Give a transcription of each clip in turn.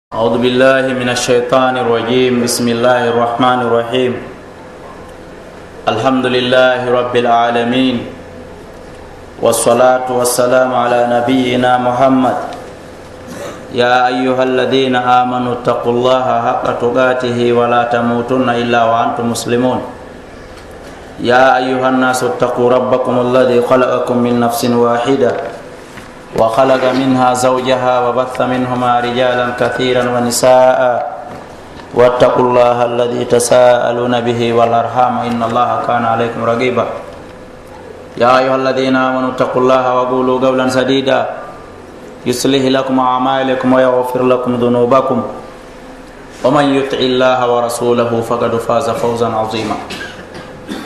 أعوذ بالله من الشيطان الرجيم. بسم الله الرحمن الرحيم. الحمد لله رب العالمين، والصلاة والسلام على نبينا محمد. يا أيها الذين آمنوا اتقوا الله حق تقاته ولا تموتن إلا وأنتم مسلمون. يا أيها الناس اتقوا ربكم الذي خلقكم من نفس واحدة وخلق منها زوجها وبث منهما رجالا كثيرا ونساء واتقوا الله الذي تساءلون به والأرحام إن الله كان عليكم رقيبا. يا أيها الذين آمنوا اتقوا الله وقولوا قولا سديدا يصلح لكم أعمالكم ويغفر لكم ذنوبكم ومن يطع الله ورسوله فقد فاز فوزا عظيما.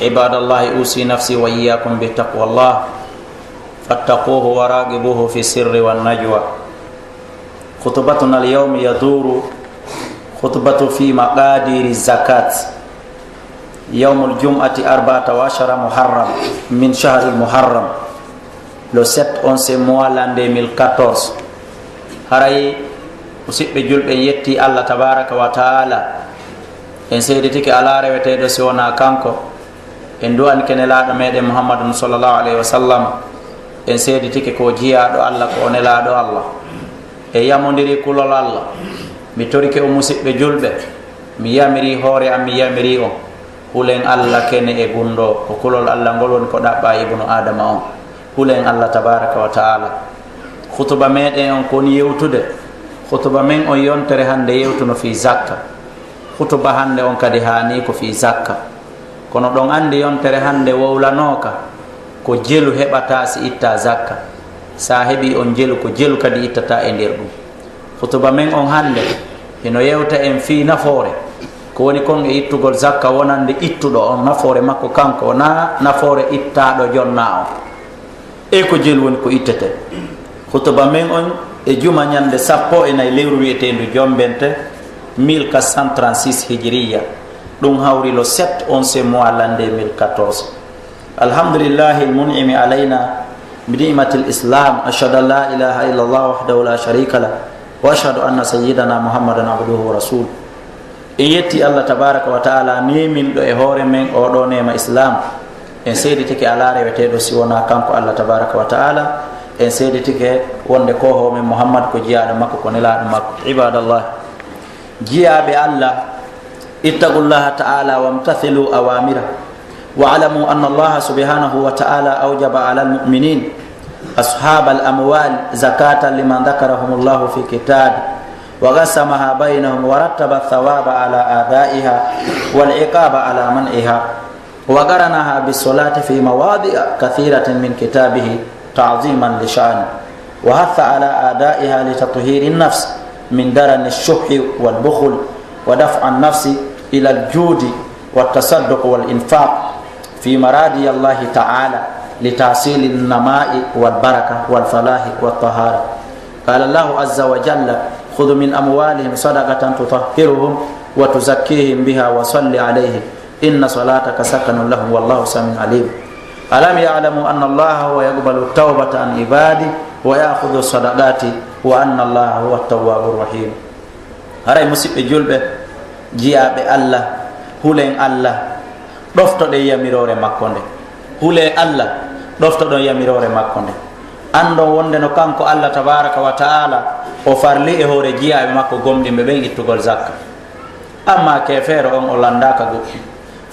عباد الله، أوصي نفسي وإياكم بتقوى الله فاتقوه وراقبوه في السر والنجوى. خطبتنا اليوم يدور خطبة في مقادير الزكاة يوم الجمعة 14 محرم من شهر المحرم le 7 11 mois l'an 2014. haray musidɓe julɓe yetti Allah tabaraka wa taala en seyditiki ala reweteɗo si wona kanko en du'ani kenelaɗo meɗen muhammadun sallallahu alaihi wa sallam. en seeditike ko jiyaɗo Allah ko onelaɗo Allah e yamodiri kulol Allah. mi torike o musidɓe julɓe, mi yamiri hoore am, mi yamiri on hulen Allah kene e gundo ko kulol Allah ngol woni ko ɗaɓɓa ibnu adama on. hulen Allah tabaraka wa taala. hutuba meɗen on koni yewtude hutuba men on yontere hande yewtuno fi zakka. hutuba hande on kadi hani ko fi zakka, kono ɗon andi yontere hande wowlanoka ko jelu heɓata si itta zakka. sa heɓi on jelu ko jelu kadi ittata e nder ɗum. hutuba men on hande eno yewta en fi nafoore ko woni kon e ittugol zakka, wonande ittuɗo on nafoore makko kanko, wona nafoore ittaɗo jonna on, e ko jelu woni ko ittete. hutuba men on e juma ñande 14 lewru wiyetendu jombente 1436 hijriya, ɗum hawri lo 7 11 mois l'an 2014. الحمد لله المنعم علينا بنعمة الإسلام. أشهد أن لا إله إلا الله وحده لا شريك له وأشهد أن سيدنا محمدا عبده ورسوله. إيتي الله تبارك وتعالى نيمين دو إهور من أودو نيما إسلام. إن سيدتك على ريوتيدو سيونا كانكو الله تبارك وتعالى. إن سيدتك وند كوهو من محمد كو جياد مكو كونلا مكو. عباد الله، جياب الله اتقوا الله تعالى وامتثلوا أوامره واعلموا أن الله سبحانه وتعالى أوجب على المؤمنين أصحاب الأموال زكاة لمن ذكرهم الله في كتابه وقسمها بينهم ورتب الثواب على آدائها والعقاب على منعها وقرنها بالصلاة في مواضع كثيرة من كتابه تعظيما لشأنه وحث على آدائها لتطهير النفس من درن الشح والبخل ودفع النفس إلى الجود والتصدق والإنفاق في مرادي الله تعالى لتحصيل النماء والبركة والفلاح والطهارة. قال الله عز وجل: خذ من أموالهم صدقة تطهرهم وتزكيهم بها وصل عليهم إن صلاتك سكن لهم والله سميع عليم. ألم يعلموا أن الله هو يقبل التوبة عن عباده ويأخذ الصدقات وأن الله هو التواب الرحيم. هراي مسيب جلبة جياب الله hulen Allah ɗoftoɗe yamirore makko nde. hule Allah ɗoftoɗon yamirore makko nde. andon wonde no kanko Allah tabaraka wa taala o farli e hoore jiyaɓe makko gomɗimɓe ɓen ittugol zakka. amma kefeere on o landaka goɗɗum.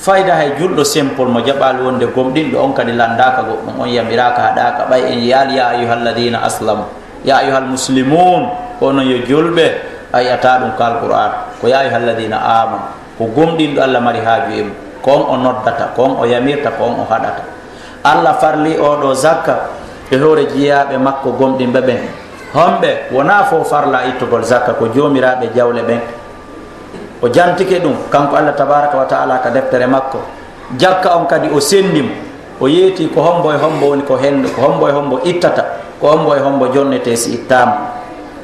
fayda hay julɗo simple mo jaɓali wonde gomɗinɗo on kadi landaka goɗɗum, on yamiraka haɗaka ɓay en yaali ya ayuhalladina aslamu ya ayuhal muslimun. onon yo julɓe a yiyata ɗum ka alqur'an ko ya ayuhalladina amanu, ko gomɗinɗo Allah mari haaju e mum, ko on o noddata, ko on o yamirta, ko on o haɗata. Allah farli oɗo zakka e hoore jiyaɓe makko gomɗinɓe ɓen. homɓe wona fo farla ittugol zakka, ko jomiraɓe jawle ɓen. o jantike ɗum kanko Allah tabaraka wa taala ka deftere makko. jakka on kadi o sendimo, o yeeti ko hombo e hombo woni ko hende, ko hombo e hombo ittata, ko hombo e hombo jonnete si ittama.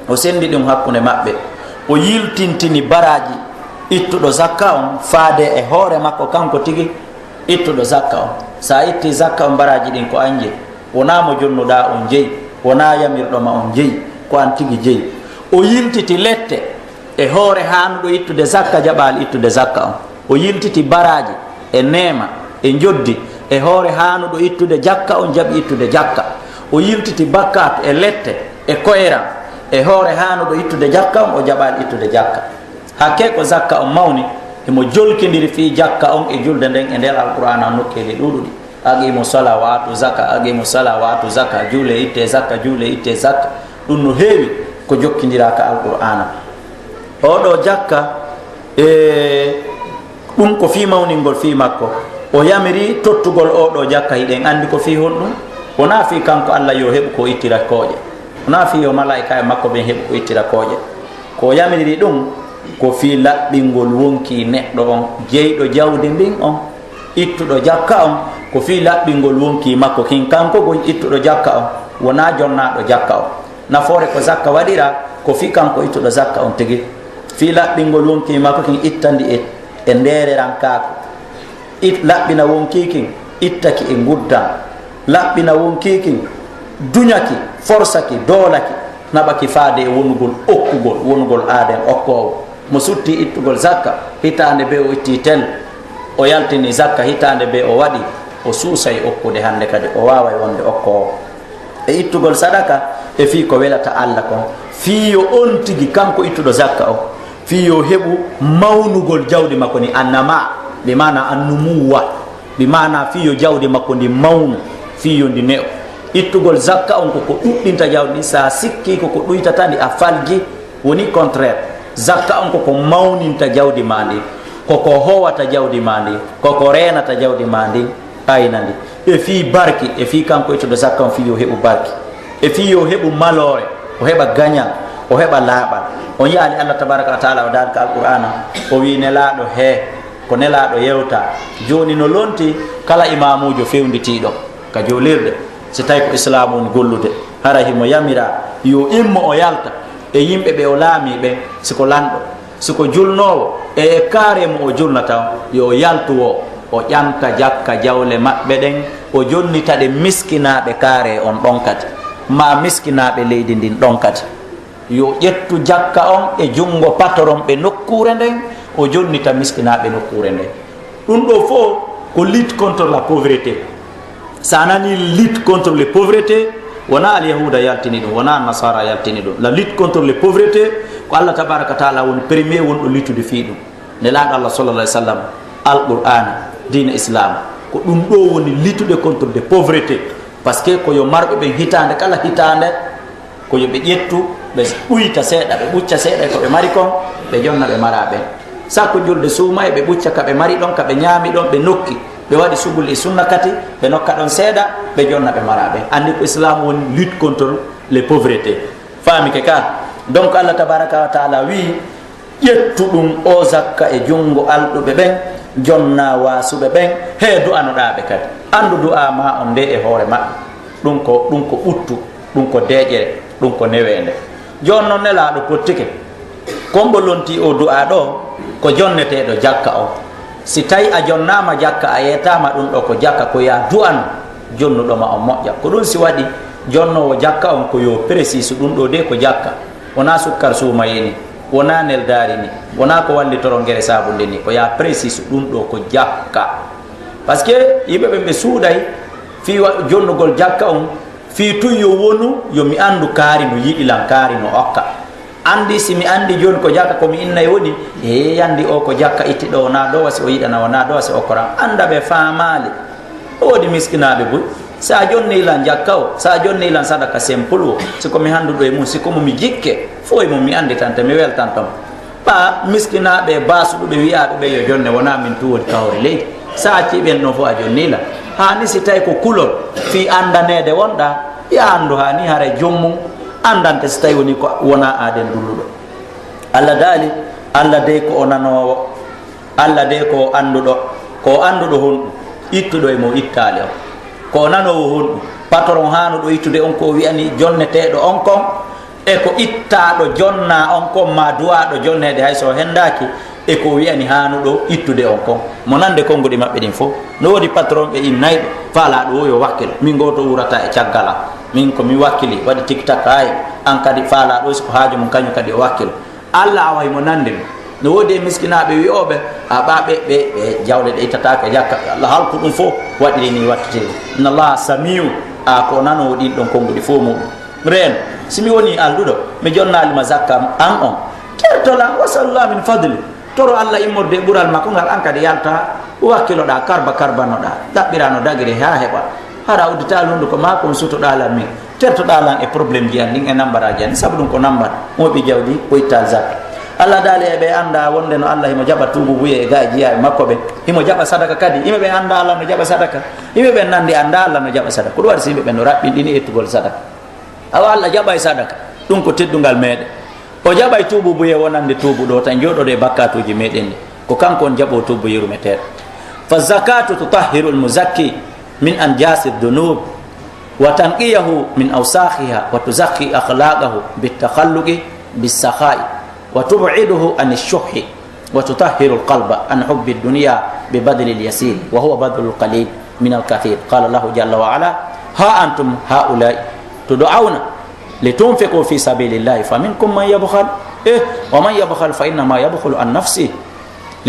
o sendi ɗum hakkunde maɓɓe. o yiltintini baraji ittuɗo zakka on faade e hoore makko kanko tigi ittuɗo zakka on. sa itti zakka on baraji ɗin ko an jeyi, wona mo jonnuɗa on jeyi, wona yamirɗoma on jeyi, ko an tigi jeyi. o yiltiti lette e hoore hanuɗo ittude zakka jaɓali ittude zakka on. O yiltiti baraji e nema e joddi e hoore hanuɗo ittude jakka on jaɓi ittude jakka. O yiltiti bakkat e lette e koyran e hoore hanuɗo ittude jakka on o jaɓali ittude jakka. hakke ko zakka on mawni emo jolkidiri fi jakka on e julde nden e nder alqur'ana nokkeli ɗuɗuɗi. aqimu sala wa atu zakka, aqimu sala wa atu zakka, juule itte zakka, juule itte zakka. ɗum no heewi ko jokkidira ka alqur'ana. oɗo jakka ɗum ko fi mawningol fi makko. o yamiri tottugol oɗo jakka hiɗen andi ko fi honɗum. wona fi kanko allah yo heɓu ko ittira kooƴe, wona fi yo malaika e makko ɓen heɓu ko ittira kooƴe. ko yamiriri ɗum ko fi laɓɓingol wonki neɗɗo on jeyɗo jawdi ndin on ittuɗo jakka on. ko fi laɓɓingol wonki makko kin kanko gon ittuɗo jakka on, wona jonnaɗo jakka on. nafoore ko zakka waɗira ko fi kanko ittuɗo zakka on tigi. fi laɓɓingol wonki makko kin ittandi e ndereran kaako. laɓɓina wonki kin ittaki e guddan, laɓɓina wonki kin duñaki, forsaki, doolaki, naɓaki faade e wonugol okkugol, wonugol aaden okkowo. mo sutti ittugol zakka hitande be o itti tel, o yaltini zakka hitande be o waɗi, o suusay okkude hande kadi o waway wonde okkowo. e ittugol sadaka e fi ko welata allah kon, fi yo on tigi kanko ittuɗo zakka o fi yo heɓu mawnugol jawdi makko ni annama, bi mana annumuwa, bi mana fi yo jawdi makko ndi mawnu, fi yo ndi ne'o. ittugol zakka on koko ɗuɗɗinta jawdi sa sikki koko ɗuytata ndi a falji, woni contraire. zakka on koko mawninta jawdi ma ndi, koko howata jawdi ma ndi, koko renata jawdi ma ndi ayna ndi. e fi barki e fi kanko ittuɗo zakka on fi yo heɓu barki, e fi yo heɓu malore, o heɓa gagnal, o heɓa laaɓal. on yaali allah tabaraka wa taala o darka alqur'ana o wi nelaɗo he ko nelaɗo yewta. joni no lonti kala imamujo fewnditiɗo ka jolirde, so tawi ko islamu on gollude, hara himo yamira yo immo o yalta e yimɓe ɓe o laami ɓe, siko lanɗo, siko julnowo e kaaremo o julnata yo yaltuwo o ƴanta jakka jawle maɓɓe ɗen, o jonnitaɗe miskinaɓe kaare on ɗon kadi, ma miskinaɓe leydi ndin ɗon kadi. yo ƴettu jakka on e jungo patron ɓe nokkure nden, o jonnita miskinaɓe nokkure nden. ɗum ɗo fof ko lutte contre la pauvreté. sa nani lutte contre les pauvretés, wona alyahuda yaltini ɗum, wona nasara yaltini ɗum. la lutte contre les pauvretés ko allah tabaraka wa taala woni premier wonɗo luttude fi ɗum. nelaɗo allah sallallah alih w sallam, alqur'ana, dina islam, ko ɗum ɗo woni luttude contre des pauvretés. par ce que ko yo marɓe ɓen hitande, kala hitande ko yo ɓe ƴettu ɓe ɓuyta seeɗa, ɓe ɓucca seeɗa ko ɓe mari kon, ɓe jonna ɓe mara ɓen. sakko julde suuma e ɓe ɓucca ka ɓe mari ɗon, ka ɓe ñaami ɗon, ɓe nokki, ɓe waɗi sugul e sunna kati, ɓe nokka ɗon seeɗa, ɓe jonna ɓe mara ɓen. andi ko islam woni lutte contre les pauvretés. faamike ka donc allah tabaraka wa taala wi ƴettu ɗum o zakka e junngo alɗuɓe ɓen, jonna wasuɓe ɓen, he du'anoɗaɓe kadi. andu du'a ma on nde e hoore maɓɓe. ɗum ko ɓuttu, ɗum ko deƴere, ɗum ko newende. joni noon nelaɗo pottike kombo lonti o du'a ɗo ko jonneteɗo jakka o. si tawi a jonnama jakka, a yetama ɗum ɗo ko jakka, ko ya du'an jonnuɗoma on moƴƴa. ko ɗum si waɗi jonnowo jakka on ko yo précise ɗum ɗo de ko jakka, wona sukkar suumayini, wona neldari ni, wona ko wallitoro guere sabunde ni, ko ya précise ɗum ɗo ko jakka. par ce que yimɓe ɓen ɓe suuɗay fi jonnugol jakka on fi tun yo wonu yomi andu kaari no yiɗilan, kaari no okka. andi si mi andi joni ko jakka komi innay woni e yandi o ko jakka itti ɗo, wona ɗo wasi o yiɗana, wona ɗo wasi okkoran. anda ɓe faamali ɗo wodi miskinaɓe boy. sa jonnilan jakka o, sa jonnilan sadaka simple o, siko mi handuɗo e mum, siko momi jikke fo e mum mi andi tante mi weltan tom. ɓa miskinaɓe basuɗuɓe wiyaɓe ɓe yo jonne, wona min tu woni kawre leydi. sa ciɓen ɗon fo a jonnila. hani si tawi ko kulol fi andanede wonɗa, ya andu hani hara jommum andante so tawi woni ko wona aden dulluɗo. allah daali, allah de ko o nanowo, allah de ko anduɗo, ko anduɗo honɗum ittuɗo e mo ittali o, ko nanowo honɗum patron hanuɗo ittude on ko wiyani jonneteɗo on kon, e ko ittaɗo jonna on kon, ma duwaɗo jonnede hayso hendaki, e ko wiyani hanuɗo ittude on kon. mo nande konngudi maɓɓe ɗin fof no wodi patron ɓe innayɓe faalaɗo o yo wakkil, min goto wurata e caggal am, min komi wakkili waɗi tiktak, hay an kadi faalaɗo siko haaju mum kañum kadi o wakkil. alla away mo nande no wodi miskinaɓe wi'oɓe aɓaɓe ɓe jawle ɗe ittata ka jakka Allah halku ɗum fof waɗiri ni wattete inna Allah samiu ko nano ɗin ɗon konguɗi fof muɗum reen simi woni alduɗo mi jonnalima zakka an on tertola wasallah min fadli toro Allah immorde ɓural makko ngal an kadi yalta wakkiloɗa karbanoɗa ɗaɓɓirano dagiri ha heɓa hara uddita hunde ko ma kon sutoɗalan min tertoɗalan e probléme ji an ɗin e nambaraji an saabu ɗum ko nambat moɓi jawdi o itta zakka Allah daali eɓe anda wonde no Allah himo jaɓa tuubu buye e ga e jiya e makko ɓe himo jaɓa sadaka kadi yimɓeɓe anda Allah no jaɓa sadaka yimɓeɓe nandi anda Allah no jaɓa sadaka ko ɗum waɗi so yimɓeɓe no raɓɓinɗini ettugol sadaka awa Allah jaɓa e sadaka ɗum ko teddugal meɗen o jaɓa e tuubu buye wonande tuubu ɗo tan joɗoɗo e bakkatuji meɗen ɗi ko kanko on jaɓo tuubu yeru meteɗo fa zakatu tutahhiru almuzakki min anjasi ddunub wa tanqiyahu min awsakhiha wa tuzakki akhlaqahu bitakhalluqi bisakhai wa tub'iduhu an ash-shuhhi wa tutahhiru al-qalba an hubbi ad-dunya bi badli al-yasir wa huwa badlu al-qalil min al-kathir qala Allah jalla wa ala ha antum haula'i tud'auna litunfiqu fi sabilillahi faminkum man yabkhal wa man yabkhal fa inna ma yabkhulu an nafsihi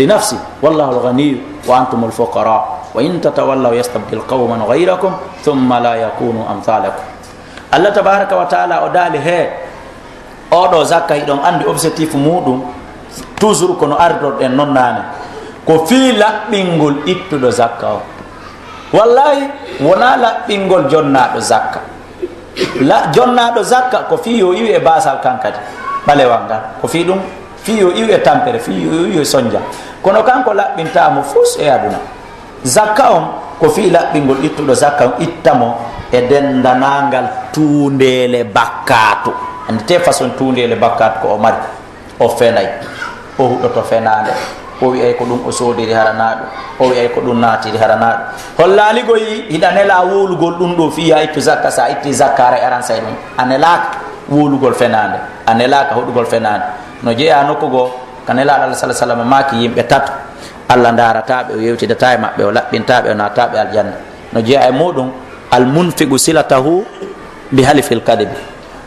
li nafsi wallahu al-ghani wa antum al-fuqara wa in tatawallaw yastabdil qauman ghayrakum thumma la yakunu amthalakum. Allah tabaraka wa taala o dali he oɗo zakka hiɗon andi objectif muɗum toujours kono ardorɗen non nane ko fi laɓɓingol ittuɗo zakka o wallahi wona laɓɓingol jonnaɗo zakka jonnaɗo zakka ko fi yo iwi e basal kankadi ɓalewal ngal ko fi ɗum fi yo iwi e tampere fi yo iwi e sonja kono kanko laɓɓintamo fus e aduna zakka on ko fi laɓɓingol ittuɗo zakka on ittamo e dendanagal tundele bakkatu andi te façon tundele bakkatu ko o mari o fenay o huɗoto fenade o wiyay ko ɗum o sodiri haranaɗo o wiyay ko ɗum natiri haranaɗo hollaligo yi hiɗanela wolugol ɗum ɗo fiya ittu zakka sa itti zakkara aran say ɗum anelaka wolugol fenade anelaka huɗugol fenade no jeeya nokkugo kanelaɗo Allah sallah sallam maki yimɓe tato Allah darataɓe o yewtidata e maɓɓe o laɓɓintaɓe o nataɓe aljanna no jeeya e muɗum almunfigu silatahu bi halifil kadibi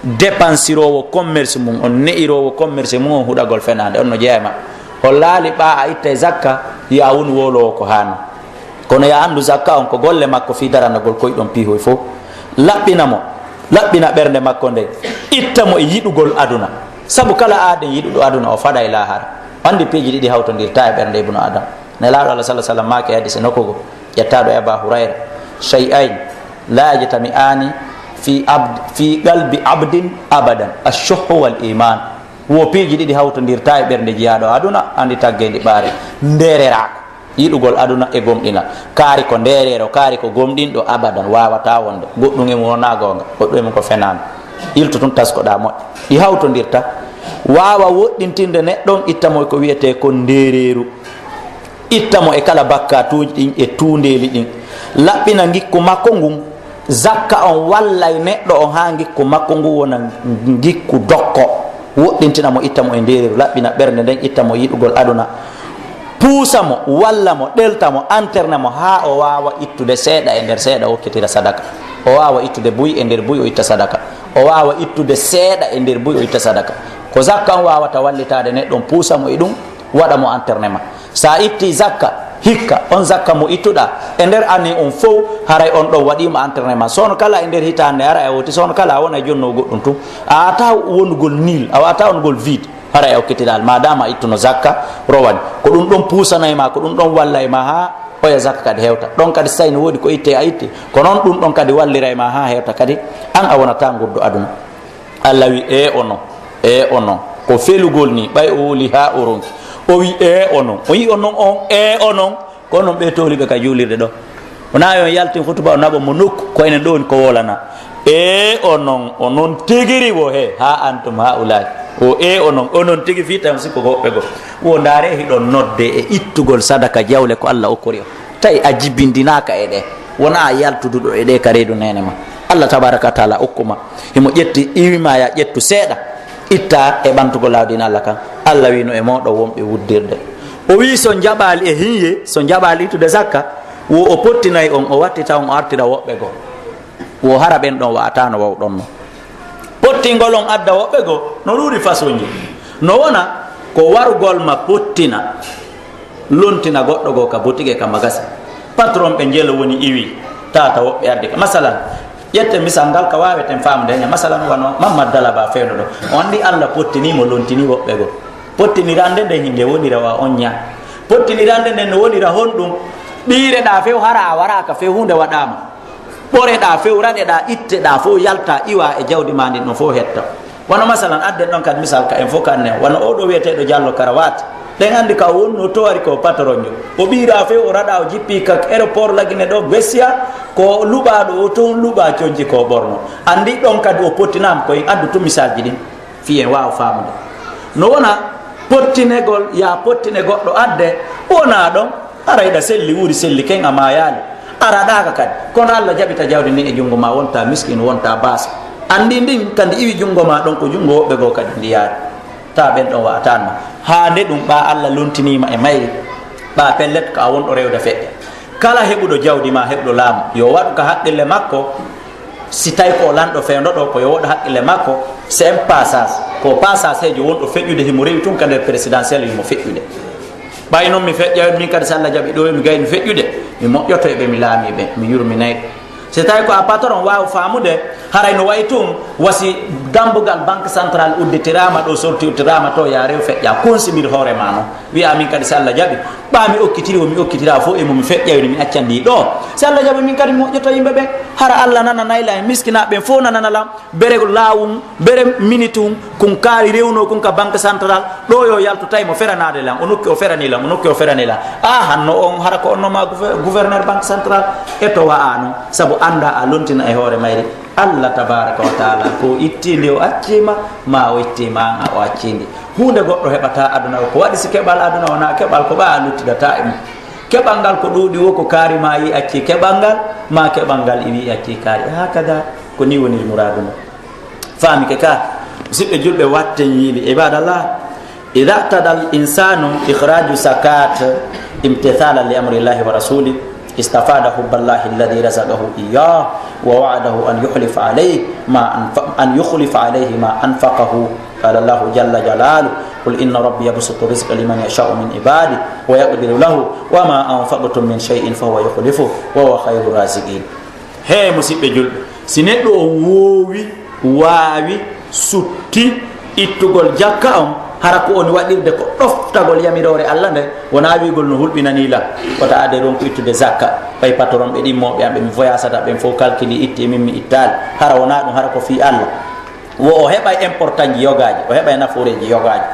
dépensirowo commerce mum on ne'irowo commerce mum on huɗagol fenade on no jeeya e maɓɓe hollali ɓa a itta e zakka ya woni wolowo ko hanno kono ya andu zakka on ko golle makko fi daranagol koyɗon piihoy fof laɓɓina ɓernde makko nde ittamo e yiɗugol aduna saabu kala aɗen yiɗuɗo aduna o faɗa e lahara andi piiji ɗiɗi hawtodirta e ɓernde ibnu adam nelaɗo Allah sallah sallam maki hadise nokkugo ƴettaɗo e Aba Hurayra shay'ain la yajtami'ani fi qalbi abdin abadan ash-shuhhu wal iman wo piiji ɗiɗi hawtodirta e ɓernde jiyaɗo aduna andi taggendi ɓaari ndererako yiɗugol aduna e gomɗinal kaari ko nderero kaari ko gomɗinɗo abadan wawata wonde goɗɗum e mum wona gonga goɗɗum e mum ko fenande ilto tun taskoɗa moƴƴe ɗi hawtodirta wawa woɗɗintinde neɗɗon ittamo ko wiyete ko ndereru ittamo e kala bakkatuji ɗin e tundeli ɗin laɓɓina gikku makko ngun zakka on wallay neɗɗo on ha gikku makko ngun wona gikku dokko woɗɗintinamo ittamo e ndereru laɓɓina ɓernde nden ittamo yiɗugol aduna puusamo wallamo ɗeltamo anternemo ha o wawa ittude seeɗa e nder seeɗa o hokkitira sadaka o wawa ittude buy e nder buy o itta sadaka o wawa ittude seeɗa e nder buy o itta sadaka ko zakka on wawata wallitade neɗɗon puusamo e ɗum waɗamo anternema sa itti zakka hikka on zakka mo ittuɗa e nder anni on fof haray on ɗon waɗima entraînement sono kala e nder hitande ara e woti sono kala a wona jonno goɗɗum tum a wata wonugol nil a wata wonugol vide hara e okkitidal madama ittuno zakka rowani ko ɗum ɗon pusanayma ko ɗum ɗon wallayma ha oya zakka kadi hewta ɗon kadi sayno woodi ko itte a itti ko noon ɗum ɗon kadi wallirayma ha hewta kadi an a wonata gurdo aduna Allah wi onon ko felugol ni ɓay o woli ha o ronki o wi onon o yi onon on onon ko onon ɓe toliɓe ka julirde ɗo wona yon yaltin hutuba o naɓo mo nokku ko enen ɗo woni ko wolana onon tigiri wo he ha antum ha ulai o onon tigi fi tam sikko hoɓɓe go wo ndaare hiɗon nodde e ittugol sadaka jawle ko Allah okkori o tawi a jibindinaka e ɗe wona a yaltuduɗo e ɗe ka reedu nene ma Allah tabaraka wa taala okkuma himo ƴetti iwima ya ƴettu seeɗa itta e ɓantugo lawdina Allah kan Allah wino e moɗo wonɓe wuddirde o wi so jaɓali e hiye so jaɓali ittude zakka wo o pottinayi on o wattita on o artira woɓɓe go wo hara ɓen ɗon wa'atano wawɗon no pottingol on adda woɓɓe go no ɗuuri façon ji no wona ko warugol ma pottina lontina goɗɗo go ka boutique ka magasi patron ɓe jeelo woni iwi tata woɓɓe arde ka masalan ƴette misal ngal ka waweten famde ña masalan wano Mamadou Dalaba fewno ɗo o andi Allah pottinimo lontini woɓɓe go pottinirande nde hinde wonira wa on ña pottinirande nden no wonira honɗum ɓiireɗa few hara a waraka few hunde waɗama ɓoreɗa few raɗeɗa itteɗa fo yalta iwa e jawdi ma ndin no fo hetta wono masalan adden ɗon kadi misal ka en fof kanne wono oɗo wiyeteɗo Diallo Karawat ɗen andi ka wonno to wari ko patron jo o ɓiira few o raɗa o jippi ka aéroport lagine ɗo Bessia ko luɓaɗo o toon luɓa coñji ko ɓorno andi ɗon kadi o pottinama koye addu to misalji ɗin fiyen wawa famude no wona pottinegol ya pottine goɗɗo adde wona ɗon arayɗa selli wuuri selli ken a mayali araɗaka kadi kono Allah jaɓita jawdi ni e junngo ma wonta miskine wonta baasa andi ndin kandi iwi junngo ma ɗon ko junngo woɓɓe goo kadi ndi yaari ta ɓen ɗon watanma ha nde ɗum ɓa Allah lontinima e mayri ɓa pellet ko a wonɗo rewde feƴƴa kala heɓuɗo jawdi ma heɓɗo laamu yo waɗu ka haqqille makko si tawi ko o lanɗo fewdo ɗo ko yo woɗo haqqille makko c'est un passage ko passage hejo wonɗo feƴƴude himo rewi tun ka nder présidentiel yimo feƴƴude ɓay noon mi feƴƴa min kadi so Allah jaɓi ɗo mi gayni feƴƴude mi moƴƴoto e ɓe mi laamiɓe mi yurminayɓe so tawi ko a patron wawa famude haray no wayi tun wasi dambugal banque central udditirama ɗo sortirtirama to ya rew feƴƴa consimir hoorema noon wiya min kadi so Allah jaɓi ɓa mi okkitiri o mi okkitira fo e momi feƴƴawni mi accandi ɗo so Allah jaɓi min kadi mi moƴƴoto yimɓe ɓen hara Allah nana nayla e miskinaɓe ɓen fof nananalam bere lawum bere minute um kun kaari rewno kun ka banque central ɗo yo yaltu tawi mo feranade lam o nokki o feranilam o nokki o feranilam hanno on hara ko onnoma gouverneur banque central e to wa'a noon saabu anda a lontina e hoore mayri Allah tabaraka wa taala ko ittinde o accima ma o ittima an o accindi hunde goɗɗo heɓata aduna o ko waɗi si keɓal aduna wona keɓal ko ɓa a luttidata e mum keɓal ngal ko ɗuuɗi wo ko kaari ma yi acci keɓal ngal ma keɓal ngal iwi acci kaari hakada ko ni woni muradu no faami ke ka musidɓe julɓe watten yiili ibadallah ida tada l insanu ikhraju zakat imtithala li amrillahi wa rasuli استفاد حب الله الذي رزقه إياه ووعده أن يخلف عليه ما أنفقه قال الله جل جلاله قل إن ربي يبسط الرزق لمن يشاء من عباده ويقدر له وما أنفقتم من شيء فهو يخلفه وهو خير الرازقين هي مصيبة جل سنة واوي سوتي ittugol jakka on hara ko on waɗirde ko ɗoftagol yamirore Allah nde wona wigol no hulɓinanila kota ade ɗon ko ittude zakka ɓay patron ɓe ɗimmoɓe am ɓe mi voyasata ɓen fof calculi itti min mi ittali hara wona ɗum hara ko fi Allah wo o heɓay important ji yogaji o heɓay naforeji yogaji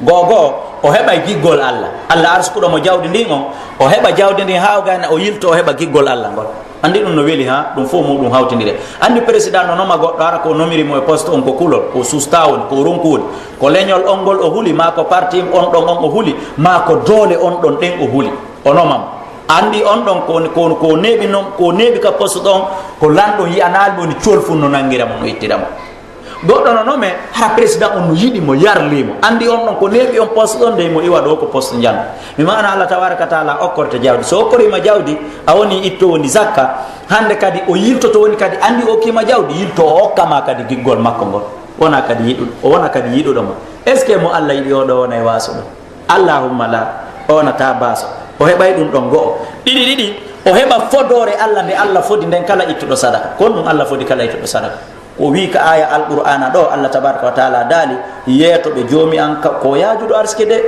gogo o heɓay giggol Allah Allah arskuɗomo jawdi ndin on o heɓa jawdi ndin ha o gayna o yilto o heɓa giggol Allah ngol andi ɗum no weeli ha ɗum fof muɗum hawtidire andi président no noma goɗɗo ara ko nomirimo e poste on ko kulol ko susta woni ko ronkuwoni ko leñol on ngol o huuli ma ko parti on ɗon on o huuli ma ko doole on ɗon ɗen o huuli o nomam andi on ɗon ko neeɓi noon ko neeɓi ka poste ɗon ko lanɗo yiyanali woni colfu no nangiramo no ittiramo goɗɗo no nome hara président on no yiɗimo yarlimo andi on ɗon ko neeɓi on poste ɗon nde mo iwa ɗo ko poste janno mi mana Allah tabaraka taala okkorte jawdi so okkorima jawdi a woni itto woni zakka hande kadi o yiltoto woni kadi andi o okkima jawdi yilto o hokkama kadi giggol makko ngol wona kadi yiɗuɗo o wona kadi yiɗuɗomo est ce que mo Allah yiɗi oɗo wona e waso ɗo allahumma la o wonata baso o heɓay ɗum ɗon go'o ɗiɗi o heɓa fodore Allah nde Allah fodi nden kala ittuɗo sadaka kon ɗum Allah fodi kala ittuɗo sadaka o wi ka aya alqur'ana ɗo Allah tabaraka wa taala daali yeetoɓe joomi an ko yaajuɗo arsike de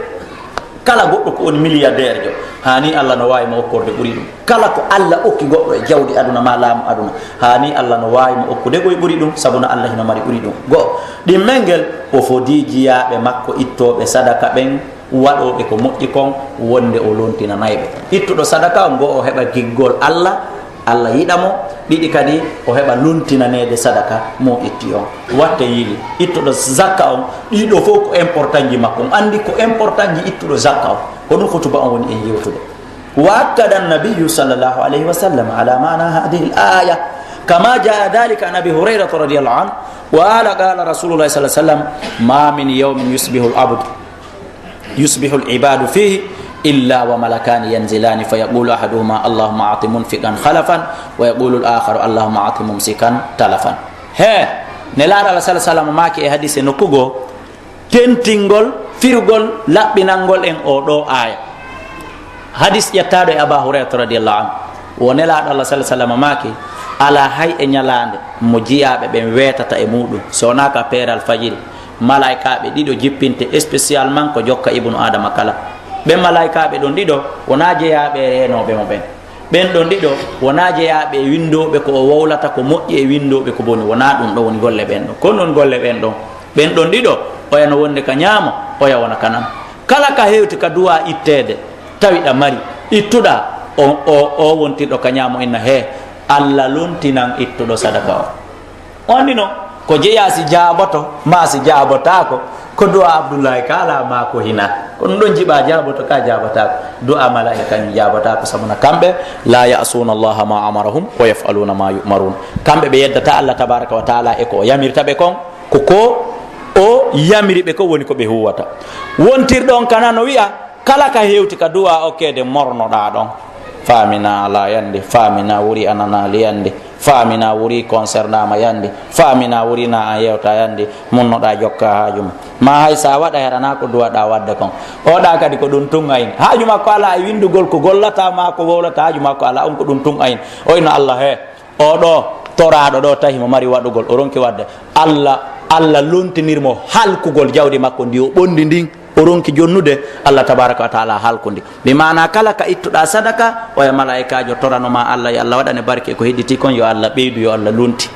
kala goɗɗo ko woni milliardaire jo hani Allah no wawi mo okkorde ɓuuri ɗum kala ko Allah okki goɗɗo e jawdi aduna ma laamu aduna hani Allah no wawi mo okkude koye ɓuuri ɗum sabu no Allah hino mari ɓuuri ɗum goho ɗimmel ngel o fodi jiyaɓe makko ittoɓe sadaka ɓen waɗoɓe ko moƴƴi kon wonde o lontinanayɓe ittuɗo sadaka o ngo o heɓa giggol Allah Allah yiɗamo ɗiɗi kadi o heɓa luntinanede sadaka mo itti on watte yiili ittuɗo zakka on ɗiɗo fof ko important ji makko andi ko important ji ittuɗo zakka on ko ɗum hutuba on woni en yewtude wa akkada annabiyu sallllahu alayhi wa sallam ala mana hadihi l aya kama jaa dalika an abi hurairata radiallahu anhu wa ala qala rasulullahi sa sallam ma min yawmin yusbihu l ibadu fihi إلا وملكان ينزلان فيقول أحدهما اللهم أعط منفقا خلفا ويقول الآخر اللهم أعط ممسكا تلفا he نلار على صلى الله عليه وسلم ماكي حديث نكوغو تنتينغول firgol laɓɓinalngol en o ɗo aya hadis ƴettaɗo e aba hurairata radiallahu anhu wo nelaɗo allah sah sallam maki ala hay e ñalande mo jiyaɓe ɓen wetata e muɗum sowonaka peeral fajiri malaikaɓe ɗiɗo jippinte spécialement ko jokka ibnu adama kala ɓen malaikaɓe ɗon ɗiɗo wona jeeyaɓe renoɓe mo ɓen ɗon ɗiɗo wona jeeyaɓe windoɓe ko o wowlata ko moƴƴi e windoɓe ko boni wona ɗum ɗo woni golle ɓen ɗon kono noon golle ɓen ɗon ɓen ɗon ɗiɗo oya no wonde ka ñaamo oya wona kanam kala ka hewti ka duwa ittede tawiɗa mari ittuɗa o wontirɗo ka ñaamo inna he allah luntinan ittuɗo sadaka o andi noon ko jeeya si jaaboto ma si jaabotako ko duwa abdoullahi kala ma ko hina ko ɗum ɗon jiiɓa jaaboto ka jaabatako du'a malaika kañum jaabatako sabuna kamɓe la yasuna allaha ma amarahum wa yafaluna ma yumarun kamɓe ɓe yeddata allah tabaraka wa taala e ko o yamirta ɓe kon ko o yamiri ɓe ko woni ko ɓe huwata wontirɗon kana no wiya kala ka hewti ka duwa okkede mornoɗa ɗon famina ala yande famina wuri anana liyande famina wuri concernama yande famina wuri na an yewta yande munnoɗa jokka hajuma ma hay sa waɗa herana ko duwaɗa wadde kon oɗa kadi ko ɗum tun ayin haaju makko ala e windugol ko gollata ma ko wowlata haaju makko ala on ko ɗum tun ayin o ino allah he oɗo toraɗo ɗo tahi mo mari waɗugol o ronki wadde allah lontinirmo halkugol jawdi makko ndi o ɓondi ndin o ronki jonnude allah tabaraka wa taala halkundi mi mana kala ka ittuɗa sadaka oya malaikajo toranoma allah yo allah waɗane barke ko heɗiti kon yo allah ɓeydu yo allah lunti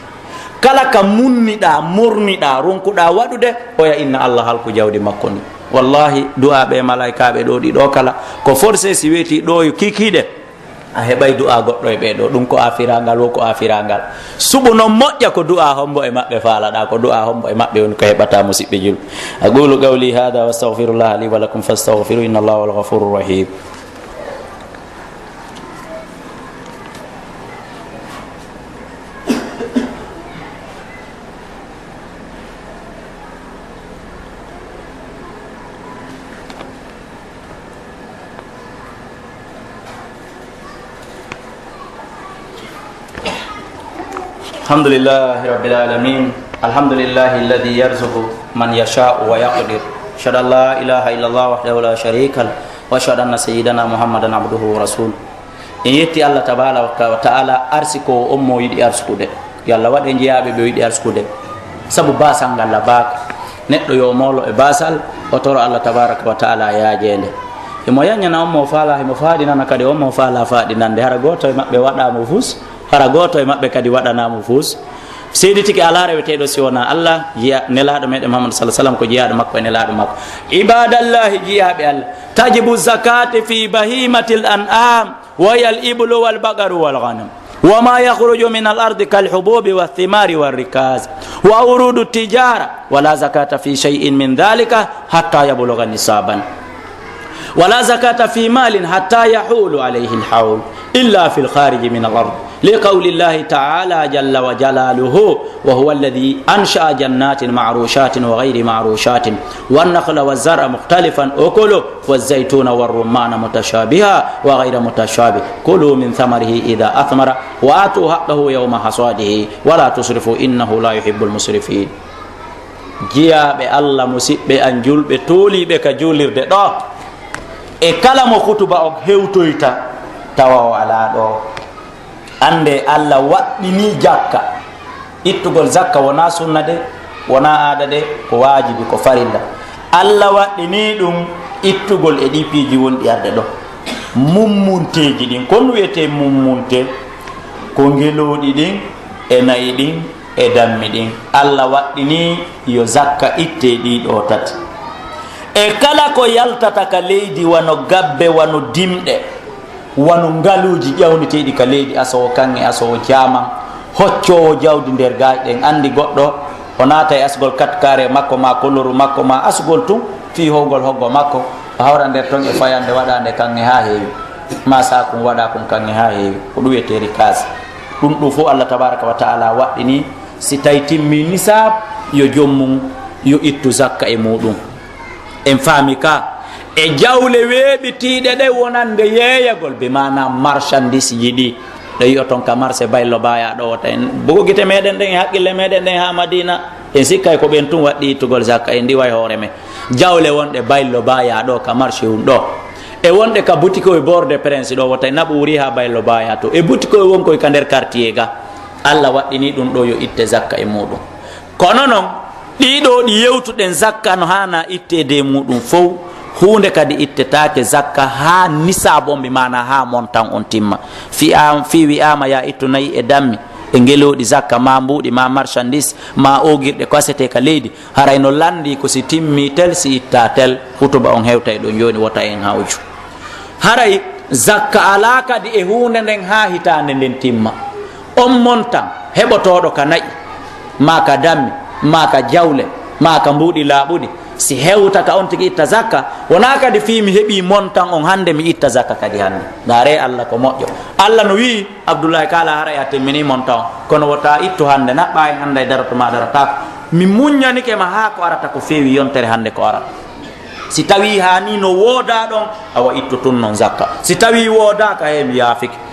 kala ka munniɗa morniɗa ronkuɗa waɗude oya inna allah halku jawdi makko ndi wallahi du'aɓe malaikaɓe ɗo ɗiɗo kala ko forcé si weeti ɗo yo kikiɗe a heɓay du'a goɗɗo e ɓeɗo ɗum ko afirangal wo ko afirangal suɓu noon moƴƴa ko du'a hombo e maɓɓe faalaɗa ko du'a hombo e maɓɓe woni ko heɓata musidɓe julɓe aqulu qawli hada wa astaghfirullah li wa lakum fastaghfiru inna allaha wal ghafurur rahim الحمد لله رب العالمين الحمد لله الذي يرزق من يشاء ويقدر أشهد أن لا إله إلا الله وحده لا شريك له وأشهد أن سيدنا محمدا عبده ورسوله إن يتي الله تبارك وتعالى أرسكو أمو يدي أرسكوده يلا واد إن جيابي بيدي أرسكوده سبب باسان الله باك نتلو يومولو باسال وترى الله تبارك وتعالى يا جينده imo yanyana ommo faala imo faadinana kadi ommo faala faadinande hara goto e maɓɓe waɗamo fus hara goto e maɓɓe kadi waɗanamo fus seydi tigi ala reweteɗo si wona allah jiya nelaɗo meɗen mahamadou sah sallam ko jiyaɗo makko e nelaɗo makko ibadallahi jiyaɓe allah tajibu zakate fi bahimati l an'am waya l iblu walbaqaru walghanam وما يخرج من الأرض كالحبوب والثمار والركاز وأورود التجارة ولا زكاة في شيء من ذلك حتى يبلغ نصابا ولا زكاة في مال حتى يحول عليه الحول إلا في الخارج من الأرض لقول الله تعالى جل وجلاله وهو الذي أنشأ جنات معروشات وغير معروشات والنخل والزرع مختلفا أكله والزيتون والرمان متشابها وغير متشابه كلوا من ثمره إذا أثمر وآتوا حقه يوم حصاده ولا تسرفوا إنه لا يحب المسرفين جيا الله مسيب أن جول بتولي بك جولر ده e kala mo kutuba o hewtoyta tawa o ala ɗo ande allah waɗɗini jakka ittugol zakka wona sunna de wona aada de ko wajibi ko farilla allah waɗɗini ɗum ittugol e ɗi piiji wonɗi arde ɗo mummunteji ɗin kon wiyete mummunte ko ngeloɗi ɗin e nayi ɗin e dammi ɗin allah waɗɗini yo zakka itte ɗiɗo tati e kala ko yaltata ka leydi wano gabbe wano dimɗe wano ngaluji ƴawniteɗi ka leydi asowo kanŋe asowo jaman hoccowo jawdi nder gaƴɗen andi goɗɗo o naata e asgol 4 carré makko ma koloru makko ma asgol tun fi howgol hoggo makko o hawra nder ton e fayande waɗande kanŋe ha heewi ma sakum waɗa kum kanŋe ha heewi ko ɗum wiyeteri kas ɗum ɗum fof allah tabaraka wa taala waɗɗini si tawi timmi nisab yo jommum yo ittu zakka e muɗum en faami ka e jawle weeɓitiiɗe ɗe wonande yeeyagol be mana marchandise yiɗi ɗo yiyo toon ka marché baylo baya ɗo wota en bogo guite meɗen ɗen e haqqille meɗen ɗen ha madina en sikkay ko ɓen tun waɗɗi ittugol zakka en ndiwa e hoore men jawle wonɗe baylo baya ɗo ka marché um ɗo e wonɗe ka boutique o e borde prince ɗo wota naɓo wuri ha baylo baya to e boutique o wonkoy ka nder quartier ga Allah waɗɗini ɗum ɗo yo itte zakka e muɗum kono noon ɗiɗo ɗi yewtuɗen zakka no hana ittede muɗum fof hunde kadi ittetake zakka ha nisabombi mana ha montan on timma fi wi'ama ya ittu nayi e dammi e ngeloɗi zakka ma mbuɗi ma marchandise ma ogirɗe kasete ka leydi haray no landi ko si timmi tel si itta tel hutuba on hewtay ɗo joni wota en hawju haray zakka ala kadi e hunde nden ha hitande nden timma on montan heɓotoɗo ka nayi ma ka dammi ma ka jawle ma ka mbuɗi laaɓuɗi si hewta ka on tigi itta zakka wona kadi fi mi heɓi montan on hande mi itta zakka kadi hande dare Allah ko moƴƴo Allah no wi Abdoullahi kala haray a timmini montan o kono wota ittu hande naɓɓa en hande e daroto ma daratako mi muññanike ma ha ko arata ko fewi yontere hande ko arata si tawi hani no wooda ɗon awa ittu tun non zakka si tawi woodaka he mi yaafike